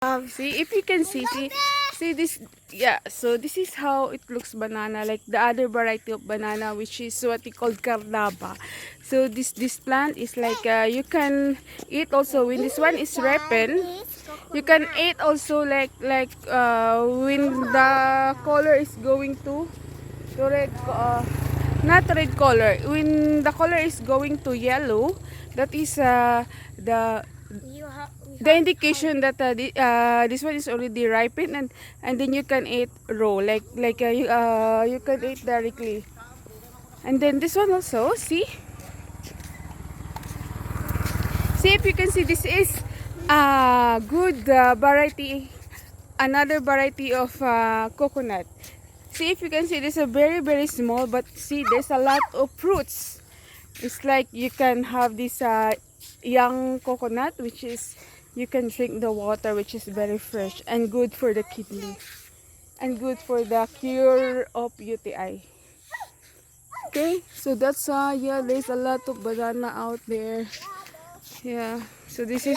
See if you can see this. Yeah, so this is how it looks banana, like the other variety of banana, which is what we call carnaba. So this plant is like you can eat also when this one is ripened. You can eat also when the color is going to red, not red color, when the color is going to yellow. That is the the indication that this one is already ripened, and then you can eat raw, you can eat directly. And then this one also, see if you can see, this is a good variety, another variety of coconut. See if you can see, this is a very small, but see there's a lot of fruits. It's like you can have this young coconut, which is you can drink the water, which is very fresh and good for the kidney and good for the cure of UTI. Okay, so that's yeah, there's a lot of banana out there. Yeah, so this is,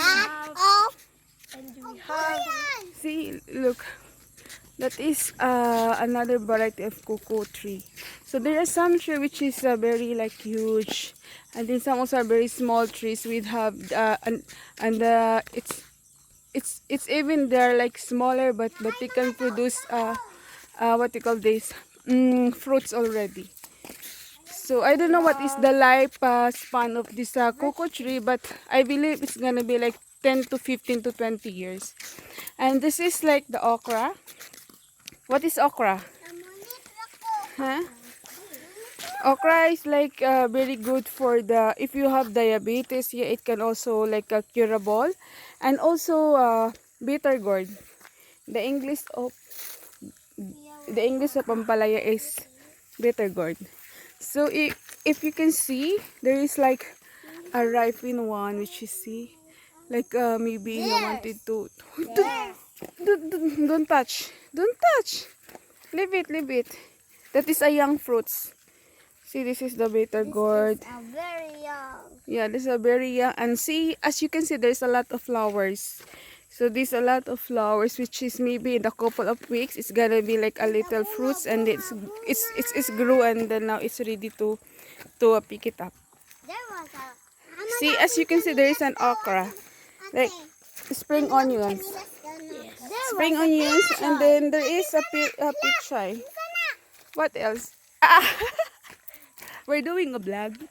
And we have see, look, that is another variety of cocoa tree. So there are some tree which is very like huge, and then some also are very small trees. We have it's even they're like smaller, but they can produce what you call this, fruits already. So I don't know what is the life span of this cocoa tree, but I believe it's gonna be like 10 to 15 to 20 years. And this is like the okra. What is okra? Huh? Okra is like very good for the, if you have diabetes, yeah, it can also like curable. And also bitter gourd. The English of ampalaya is bitter gourd. So if you can see, there is like a ripened one, which you see, like maybe you wanted to don't touch, leave it. That is a young fruits. See, this is the bitter gourd. very young. Yeah, this is a very young. And see, as you can see, there's a lot of flowers. So there's a lot of flowers, which is maybe in a couple of weeks, it's gonna be like a little fruits, and it's grew, and then now it's ready to pick it up. See, as you can see, there is an okra, like spring onions, and then there is a pichay. What else? We're doing a vlog.